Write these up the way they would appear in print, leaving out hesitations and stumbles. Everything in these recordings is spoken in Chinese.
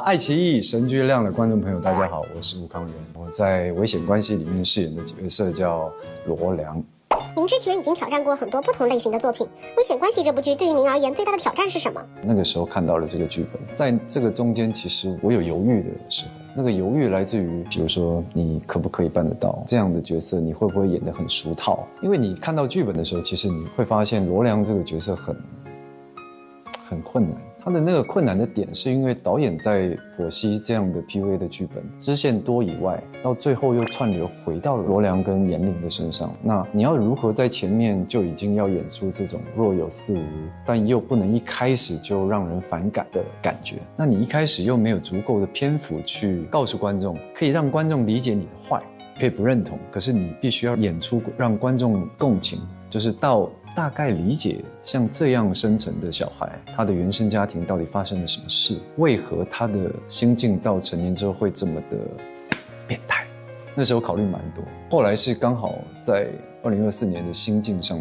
爱奇艺神剧亮的观众朋友，大家好，我是吴康元。我在《危险关系》里面饰演的角色叫罗良。您之前已经挑战过很多不同类型的作品，《危险关系》这部剧对于您而言最大的挑战是什么？那个时候看到了这个剧本，在这个中间，其实我有犹豫的时候。那个犹豫来自于，比如说你可不可以办得到这样的角色，你会不会演得很俗套？因为你看到剧本的时候，其实你会发现罗良这个角色很困难。他的那个困难的点是因为导演在剖析这样的 PUA 的剧本支线多以外，到最后又串流回到了罗良跟严玲的身上。那你要如何在前面就已经要演出这种若有似无，但又不能一开始就让人反感的感觉？那你一开始又没有足够的篇幅去告诉观众，可以让观众理解你的坏，可以不认同，可是你必须要演出让观众共情，就是到大概理解像这样生成的小孩，他的原生家庭到底发生了什么事，为何他的心境到成年之后会这么的变态。那时候考虑蛮多，后来是刚好在2024年的心境上，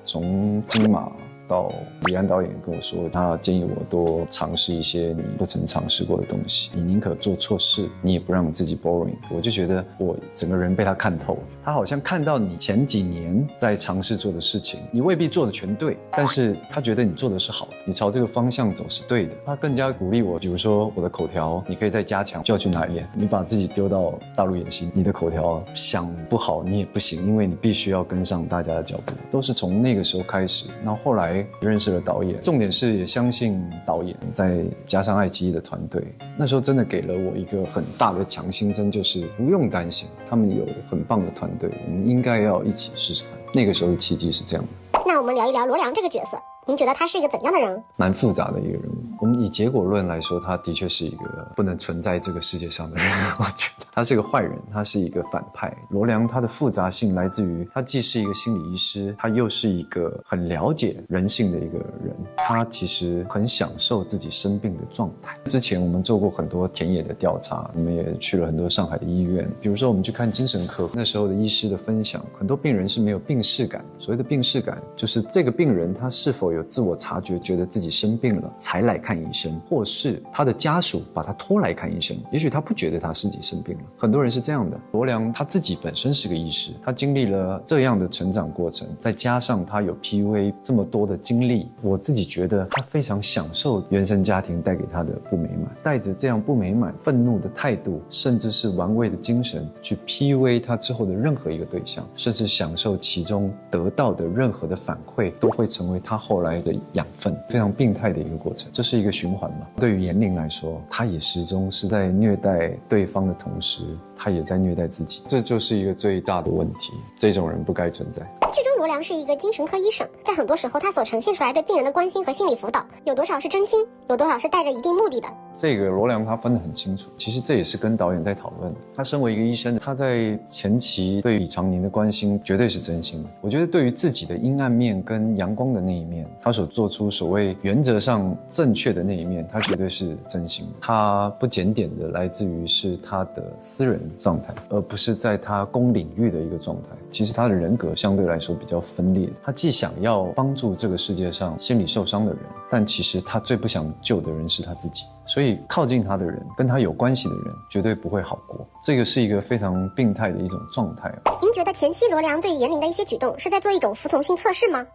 从金马到李安导演跟我说，他建议我多尝试一些你不曾尝试过的东西，你宁可做错事，你也不让自己 boring。 我就觉得我整个人被他看透了，他好像看到你前几年在尝试做的事情，你未必做的全对，但是他觉得你做的是好的，你朝这个方向走是对的。他更加鼓励我，比如说我的口条你可以再加强，就要去哪里演，你把自己丢到大陆演戏，你的口条想不好你也不行，因为你必须要跟上大家的脚步。都是从那个时候开始，然后后来认识了导演，重点是也相信导演，再加上爱奇艺的团队，那时候真的给了我一个很大的强心针，就是不用担心，他们有很棒的团队，我们应该要一起试试看。那个时候的契机是这样的。那我们聊一聊罗良这个角色，您觉得他是一个怎样的人？蛮复杂的一个人物。我们以结果论来说，他的确是一个不能存在这个世界上的人。我觉得他是个坏人，他是一个反派。罗良他的复杂性来自于他既是一个心理医师，他又是一个很了解人性的一个人。他其实很享受自己生病的状态。之前我们做过很多田野的调查，我们也去了很多上海的医院，比如说我们去看精神科，那时候的医师的分享，很多病人是没有病识感。所谓的病识感，就是这个病人他是否有自我察觉，觉得自己生病了才来看医生，或是他的家属把他拖来看医生，也许他不觉得他自己生病了。很多人是这样的。罗良他自己本身是个医师，他经历了这样的成长过程，再加上他有 PUA 这么多的经历，我自己觉得他非常享受原生家庭带给他的不美满，带着这样不美满、愤怒的态度，甚至是玩味的精神去 PUA 他之后的任何一个对象，甚至享受其中得到的任何的反馈，都会成为他后来的养分。非常病态的一个过程，这是一个循环嘛。对于严玲来说，他也始终是在虐待对方的同时，他也在虐待自己，这就是一个最大的问题。这种人不该存在。剧中罗良是一个精神科医生，在很多时候他所呈现出来对病人的关心和心理辅导，有多少是真心，有多少是带着一定目的的。这个罗良他分得很清楚，其实这也是跟导演在讨论的。他身为一个医生，他在前期对李长宁的关心绝对是真心的。我觉得对于自己的阴暗面跟阳光的那一面，他所做出所谓原则上正确的那一面，他绝对是真心的。他不检点的来自于是他的私人状态，而不是在他公领域的一个状态。其实他的人格相对来说比较分裂，他既想要帮助这个世界上心理受伤的人，但其实他最不想救的人是他自己。所以靠近他的人，跟他有关系的人绝对不会好过。这个是一个非常病态的一种状态。您觉得前期罗良对严玲的一些举动是在做一种服从性测试吗？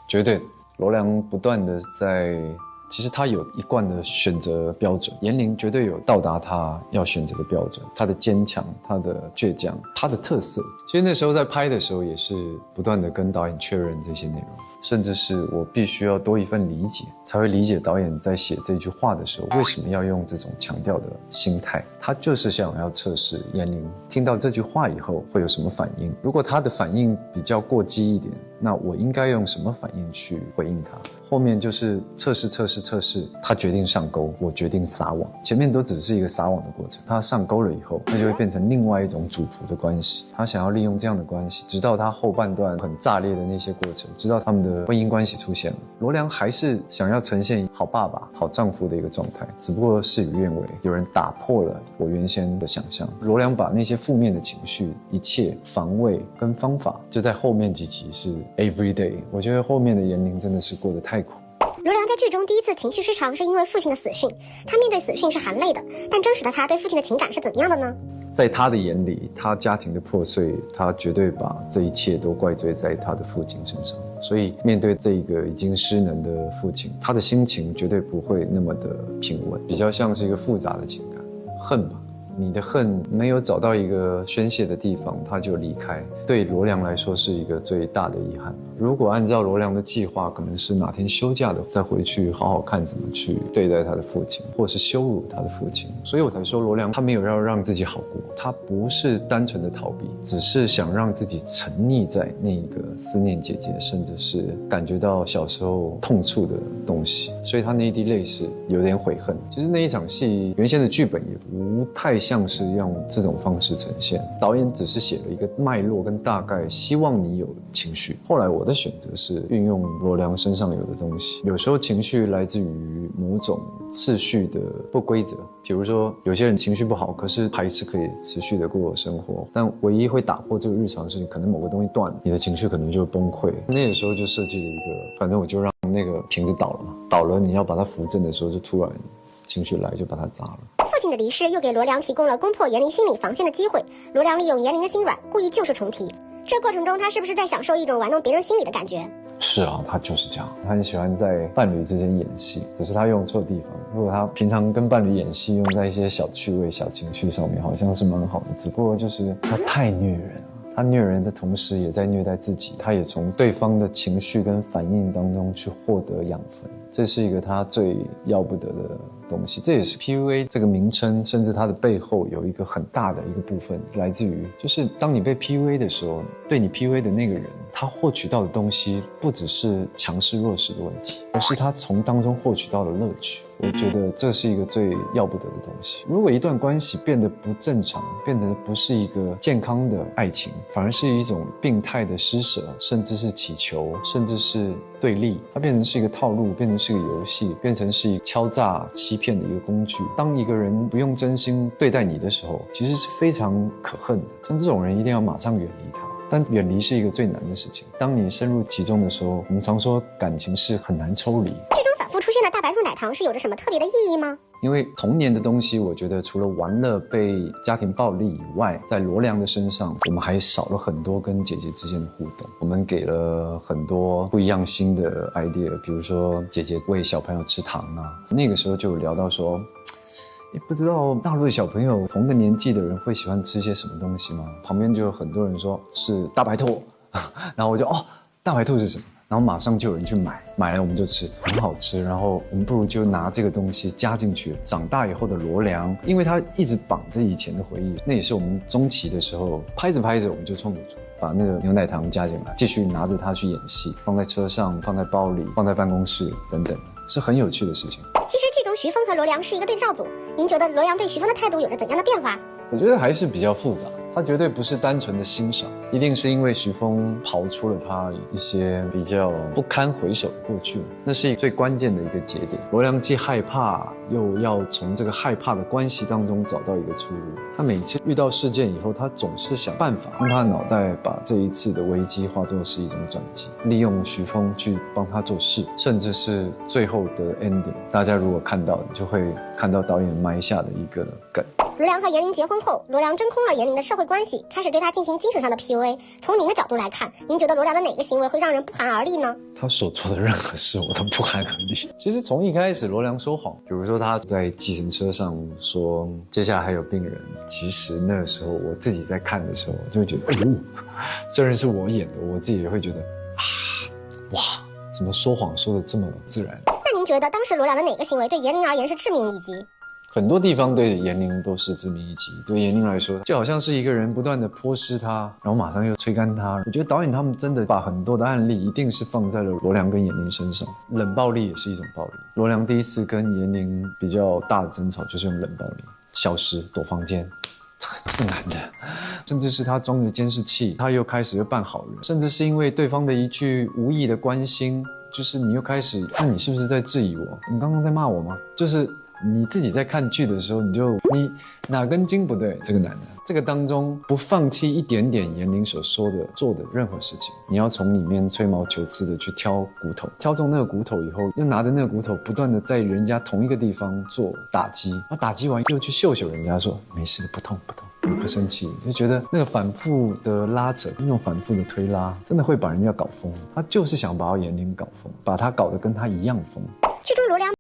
绝对的。罗良不断的在，其实他有一贯的选择标准，严玲绝对有到达他要选择的标准，他的坚强，他的倔强，他的特色。其实那时候在拍的时候也是不断的跟导演确认这些内容，甚至是我必须要多一份理解，才会理解导演在写这句话的时候为什么要用这种强调的心态。他就是想要测试严玲听到这句话以后会有什么反应，如果他的反应比较过激一点，那我应该用什么反应去回应他。后面就是测试，他决定上钩，我决定撒网。前面都只是一个撒网的过程，他上钩了以后，那就会变成另外一种主仆的关系。他想要利用这样的关系，直到他后半段很炸裂的那些过程，直到他们的婚姻关系出现了，罗良还是想要呈现好爸爸、好丈夫的一个状态，只不过事与愿违，有人打破了我原先的想象。罗良把那些负面的情绪、一切防卫跟方法，就在后面几集是 every day。我觉得后面的严玲真的是过得太苦。罗良在剧中第一次情绪失常是因为父亲的死讯，他面对死讯是含泪的，但真实的他对父亲的情感是怎么样的呢？在他的眼里，他家庭的破碎，他绝对把这一切都怪罪在他的父亲身上。所以面对这个已经失能的父亲，他的心情绝对不会那么的平稳，比较像是一个复杂的情感，恨吧。你的恨没有找到一个宣泄的地方，他就离开，对罗良来说是一个最大的遗憾。如果按照罗良的计划，可能是哪天休假的再回去好好看怎么去对待他的父亲，或是羞辱他的父亲。所以我才说罗良他没有要让自己好过，他不是单纯的逃避，只是想让自己沉溺在那个思念姐姐，甚至是感觉到小时候痛触的东西。所以他那一滴泪是有点悔恨。其实那一场戏原先的剧本也不太像是用这种方式呈现，导演只是写了一个脉络跟大概，希望你有情绪。后来我的选择是运用罗良身上有的东西，有时候情绪来自于某种次序的不规则，比如说有些人情绪不好，可是还是可以持续的过生活，但唯一会打破这个日常是可能某个东西断了，你的情绪可能就崩溃。那个时候就设计了一个，反正我就让那个瓶子倒了嘛，倒了你要把它扶正的时候，就突然情绪来就把它砸了。父亲的离世又给罗良提供了攻破言灵心理防线的机会，罗良利用言灵的心软，故意旧事重提。这过程中，他是不是在享受一种玩弄别人心理的感觉？是啊，他就是这样，他很喜欢在伴侣之间演戏，只是他用错地方。如果他平常跟伴侣演戏，用在一些小趣味、小情绪上面，好像是蛮好的。只不过就是他太虐人了。他虐人的同时也在虐待自己，他也从对方的情绪跟反应当中去获得养分，这是一个他最要不得的东西。这也是 PUA 这个名称，甚至它的背后有一个很大的一个部分来自于，就是当你被 PUA 的时候，对你 PUA 的那个人，他获取到的东西不只是强势弱势的问题，而是他从当中获取到的乐趣。我觉得这是一个最要不得的东西。如果一段关系变得不正常，变得不是一个健康的爱情，反而是一种病态的施舍，甚至是乞求，甚至是对立，它变成是一个套路，变成是一个游戏，变成是一个敲诈欺骗的一个工具。当一个人不用真心对待你的时候，其实是非常可恨的。像这种人一定要马上远离他。但远离是一个最难的事情。当你深入其中的时候，我们常说感情是很难抽离。剧中反复出现的大白兔奶糖是有着什么特别的意义吗？因为童年的东西，我觉得除了玩乐被家庭暴力以外，在罗良的身上，我们还少了很多跟姐姐之间的互动。我们给了很多不一样新的 idea， 比如说姐姐喂小朋友吃糖啊，那个时候就有聊到说，不知道大陆的小朋友同个年纪的人会喜欢吃些什么东西吗？旁边就有很多人说是大白兔，然后我就大白兔是什么？然后马上就有人去买了我们就吃，很好吃。然后我们不如就拿这个东西加进去。长大以后的罗良，因为他一直绑着以前的回忆，那也是我们中期的时候拍着拍着我们就冲突出，把那个牛奶糖加进来，继续拿着它去演戏，放在车上，放在包里，放在办公室等等，是很有趣的事情。其实剧中徐峰和罗良是一个对照组，您觉得罗良对徐峰的态度有着怎样的变化？我觉得还是比较复杂，他绝对不是单纯的欣赏，一定是因为徐峰刨出了他一些比较不堪回首的过去，那是最关键的一个节点。罗良既害怕，又要从这个害怕的关系当中找到一个出路。他每次遇到事件以后，他总是想办法用他的脑袋把这一次的危机化作是一种转机，利用徐峰去帮他做事，甚至是最后的 ending。大家如果看到，你就会看到导演埋下的一个梗。罗良和严玲结婚后，罗良真空了严玲的社会关系，开始对她进行精神上的 PUA。从您的角度来看，您觉得罗良的哪个行为会让人不寒而栗呢？他所做的任何事我都不寒而栗。其实从一开始罗良说谎，比如说他在计程车上说接下来还有病人，其实那个时候我自己在看的时候，我就会觉得哎呦，这人是我演的，我自己也会觉得哇，怎么说谎说的这么自然。那您觉得当时罗良的哪个行为对严玲而言是致命一击？很多地方对严玲都是致命一击，对严玲来说就好像是一个人不断的泼湿她，然后马上又吹干她。我觉得导演他们真的把很多的案例一定是放在了罗良跟严玲身上。冷暴力也是一种暴力，罗良第一次跟严玲比较大的争吵就是用冷暴力，消失躲房间，这个男的，甚至是他装着监视器，他又开始扮好人，甚至是因为对方的一句无意的关心，就是你又开始，那你是不是在质疑我？你刚刚在骂我吗？就是你自己在看剧的时候，你哪根筋不对？这个男的这个当中不放弃一点点严玲所说的做的任何事情，你要从里面吹毛求疵的去挑骨头，挑中那个骨头以后，又拿着那个骨头不断的在人家同一个地方做打击，那打击完又去秀秀人家说没事，不痛不痛，你不生气，就觉得那个反复的拉扯，那种反复的推拉，真的会把人家搞疯。他就是想把严玲搞疯，把他搞得跟他一样疯。剧中罗良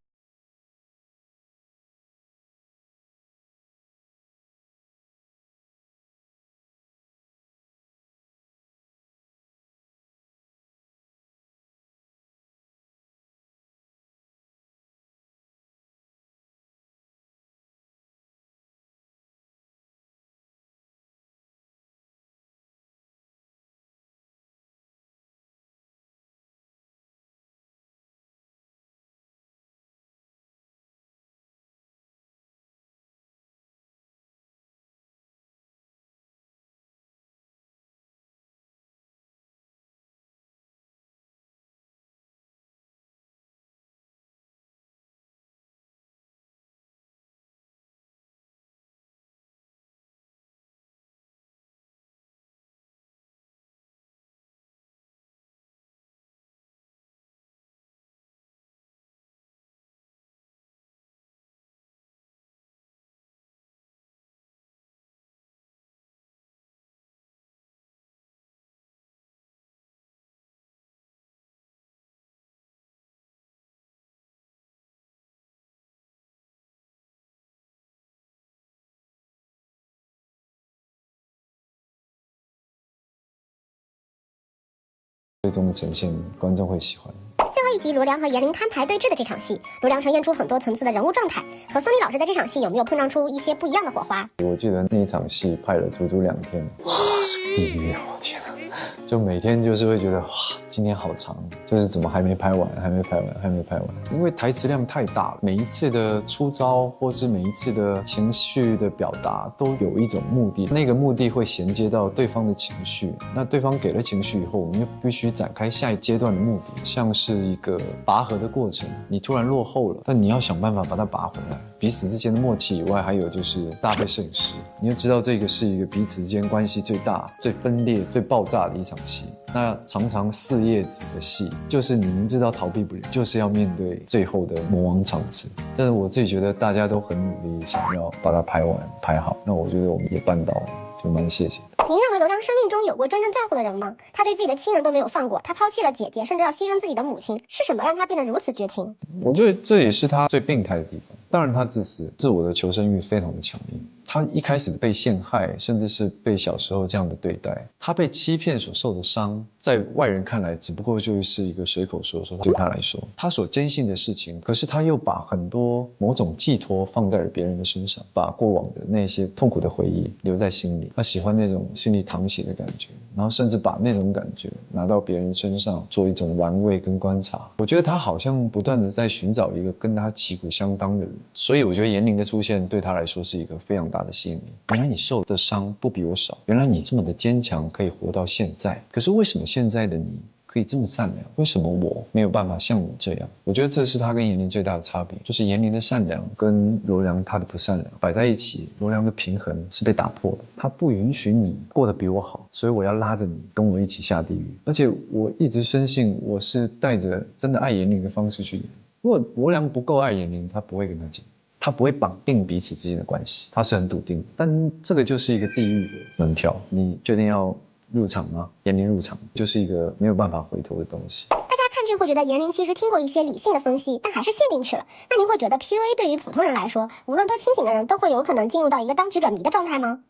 最终的呈现，观众会喜欢。最后一集，罗良和严玲摊牌对峙的这场戏，罗良呈现出很多层次的人物状态。和孙俪老师在这场戏有没有碰撞出一些不一样的火花？我记得那一场戏拍了足足2天，哇，是个地狱啊！我天啊，就每天就是会觉得哇，今天好长，就是怎么还没拍完，还没拍完，还没拍完，因为台词量太大了，每一次的出招或是每一次的情绪的表达都有一种目的，那个目的会衔接到对方的情绪，那对方给了情绪以后，我们又必须展开下一阶段的目的，像是一个拔河的过程，你突然落后了，但你要想办法把它拔回来，彼此之间的默契以外，还有就是搭配摄影师，你要知道这个是一个彼此之间关系最大、最分裂、最爆炸的一场戏。那常常4页纸的戏，就是你明知道逃避不了，就是要面对最后的魔王场次。但是我自己觉得大家都很努力，想要把它拍完、拍好。那我觉得我们也办到了，就蛮谢谢的。您认为罗良生命中有过真正在乎的人吗？他对自己的亲人都没有放过，他抛弃了姐姐，甚至要牺牲自己的母亲，是什么让他变得如此绝情？我觉得这也是他最病态的地方。当然他自私，自我的求生欲非常的强烈。他一开始被陷害，甚至是被小时候这样的对待，他被欺骗所受的伤，在外人看来只不过就是一个随口说说，对他来说，他所坚信的事情，可是他又把很多某种寄托放在了别人的身上，把过往的那些痛苦的回忆留在心里。他喜欢那种心里淌血的感觉，然后甚至把那种感觉拿到别人身上做一种玩味跟观察。我觉得他好像不断的在寻找一个跟他旗鼓相当的人，所以我觉得严玲的出现对他来说是一个非常大的吸引力。原来你受的伤不比我少，原来你这么的坚强，可以活到现在。可是为什么现在的你可以这么善良？为什么我没有办法像你这样？我觉得这是他跟严玲最大的差别，就是严玲的善良跟罗良他的不善良摆在一起，罗良的平衡是被打破的。他不允许你过得比我好，所以我要拉着你跟我一起下地狱。而且我一直深信我是带着真的爱严玲的方式去演。如果罗良不够爱严玲，他不会跟他讲。他不会绑定彼此之间的关系，他是很笃定的。但这个就是一个地狱的门票，你决定要入场吗？严玲入场就是一个没有办法回头的东西。大家看剧会觉得严玲其实听过一些理性的分析，但还是陷进去了。那您会觉得 PUA 对于普通人来说，无论多清醒的人都会有可能进入到一个当局者迷的状态吗？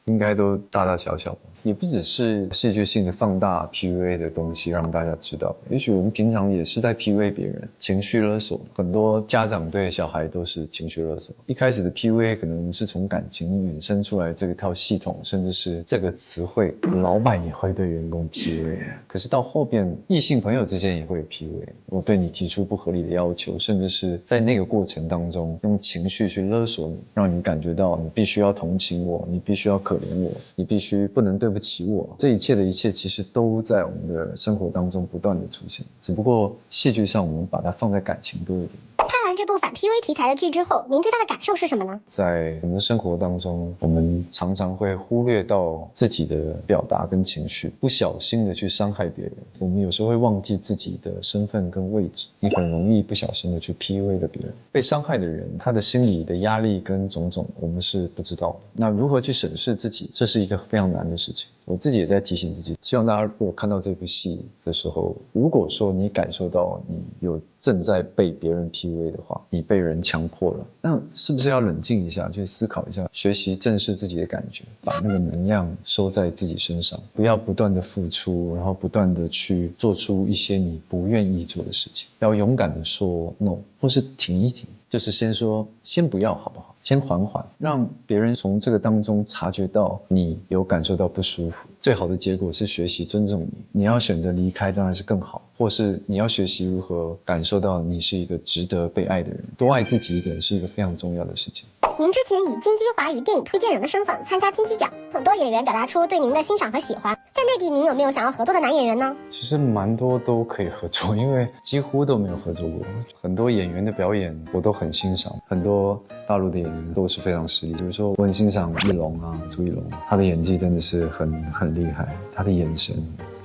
应该都大大小小吧，也不只是戏剧性的放大 PUA 的东西让大家知道，也许我们平常也是在 PUA 别人，情绪勒索。很多家长对小孩都是情绪勒索。一开始的 PUA 可能是从感情衍生出来这套系统，甚至是这个词汇，老板也会对员工 PUA。可是到后边，异性朋友之间也会有 PUA。我对你提出不合理的要求，甚至是在那个过程当中用情绪去勒索你，让你感觉到你必须要同情我，你必须要可怜我，你必须不能对不起我。这一切的一切其实都在我们的生活当中不断的出现，只不过戏剧上我们把它放在感情多一点。拍完完这部反 PUA 题材的剧之后，您最大的感受是什么呢？在我们的生活当中，我们常常会忽略到自己的表达跟情绪，不小心的去伤害别人。我们有时候会忘记自己的身份跟位置，你很容易不小心的去 PUA 了别人。被伤害的人，他的心理的压力跟种种，我们是不知道的。那如何去审视自己，这是一个非常难的事情。我自己也在提醒自己，希望大家如果看到这部戏的时候，如果说你感受到你有正在被别人 PUA 的话，你被人强迫了，那是不是要冷静一下，去思考一下，学习正视自己的感觉，把那个能量收在自己身上，不要不断的付出，然后不断的去做出一些你不愿意做的事情，要勇敢的说 no， 或是停一停，就是先说先不要好不好？先缓缓，让别人从这个当中察觉到你有感受到不舒服。最好的结果是学习尊重你，你要选择离开当然是更好，或是你要学习如何感受到你是一个值得被爱的人，多爱自己一点是一个非常重要的事情。您之前以金鸡华语电影推荐人的身份参加金鸡奖，很多演员表达出对您的欣赏和喜欢。在内地，您有没有想要合作的男演员呢？其实蛮多都可以合作，因为几乎都没有合作过。很多演员的表演我都很欣赏，很多大陆的演员都是非常实力。比如说我很欣赏翼龙啊，朱一龙，他的演技真的是很厉害，他的眼神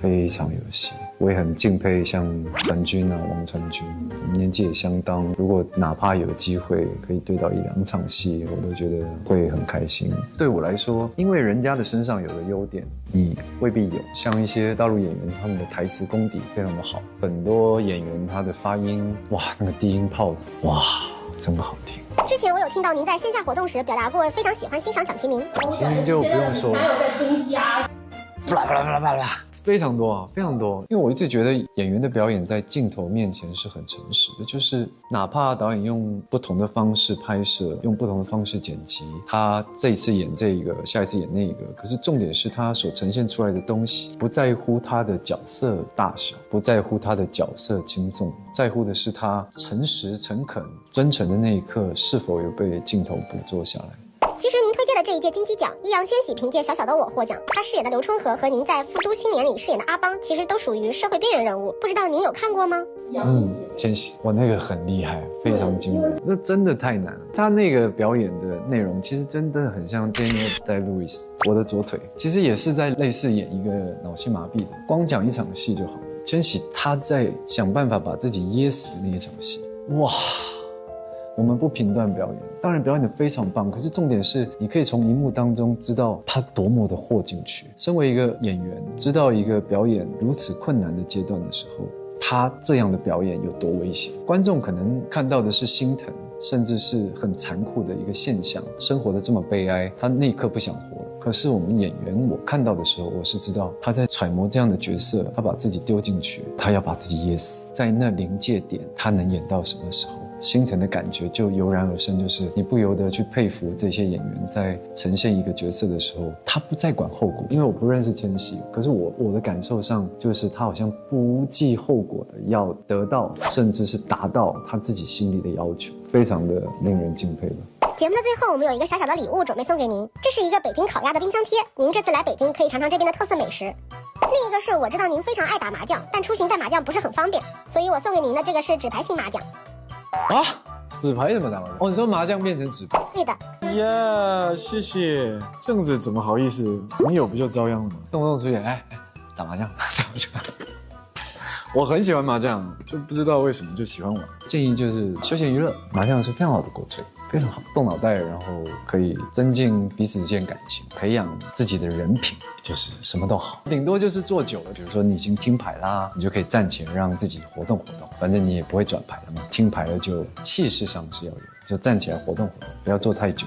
非常有戏。我也很敬佩像传君啊，王传君，年纪也相当。如果哪怕有机会可以对到1-2场戏，我都觉得会很开心。对我来说，因为人家的身上有的优点，你未必有。像一些大陆演员，他们的台词功底非常的好，很多演员他的发音，哇，那个低音炮的，哇，真好听。之前我有听到您在线下活动时表达过非常喜欢欣赏蒋奇明。蒋奇明就不用说了，还有在增加。非常多啊，非常多。因为我一直觉得演员的表演在镜头面前是很诚实的，就是哪怕导演用不同的方式拍摄，用不同的方式剪辑，他这一次演这个，下一次演那个，可是重点是他所呈现出来的东西，不在乎他的角色大小，不在乎他的角色轻重，在乎的是他诚实、诚恳、真诚的那一刻是否有被镜头捕捉下来。其实您推荐的这一届金鸡奖，易烊千玺凭借《小小的我》获奖，他饰演的刘春和和您在《复都青年》里饰演的阿邦，其实都属于社会边缘人物，不知道您有看过吗？千玺，我那个很厉害，非常惊人，这真的太难了。他那个表演的内容其实真的很像 Daniel Day-Lewis， 我的左腿，其实也是在类似演一个脑性麻痹的，光讲一场戏就好了。千玺他在想办法把自己噎死的那一场戏，哇！我们不评断表演，当然表演得非常棒，可是重点是你可以从荧幕当中知道他多么的豁进去。身为一个演员，知道一个表演如此困难的阶段的时候，他这样的表演有多危险。观众可能看到的是心疼，甚至是很残酷的一个现象，生活的这么悲哀，他那一刻不想活了。可是我们演员，我看到的时候，我是知道他在揣摩这样的角色，他把自己丢进去，他要把自己噎死，在那临界点，他能演到什么时候？心疼的感觉就油然而生，就是你不由得去佩服这些演员在呈现一个角色的时候，他不再管后果。因为我不认识千玺，可是我的感受上就是他好像不计后果的要得到，甚至是达到他自己心里的要求，非常的令人敬佩吧。节目的最后，我们有一个小小的礼物准备送给您，这是一个北京烤鸭的冰箱贴，您这次来北京可以尝尝这边的特色美食。另一个是我知道您非常爱打麻将，但出行带麻将不是很方便，所以我送给您的这个是纸牌型麻将。啊，纸牌怎么打麻将？哦，你说麻将变成纸牌？对的。呀，谢谢。这样子怎么好意思？朋友不就遭殃了吗？动不动出去，打麻将，打麻将。我很喜欢麻将，就不知道为什么就喜欢玩。建议就是休闲娱乐，麻将是非常好的国粹，非常好，动脑袋，然后可以增进彼此之间感情，培养自己的人品，就是什么都好。顶多就是做久了，比如说你已经听牌啦，你就可以站起来让自己活动活动，反正你也不会转牌了嘛。听牌了就气势上是要有，就站起来活动活动，不要坐太久。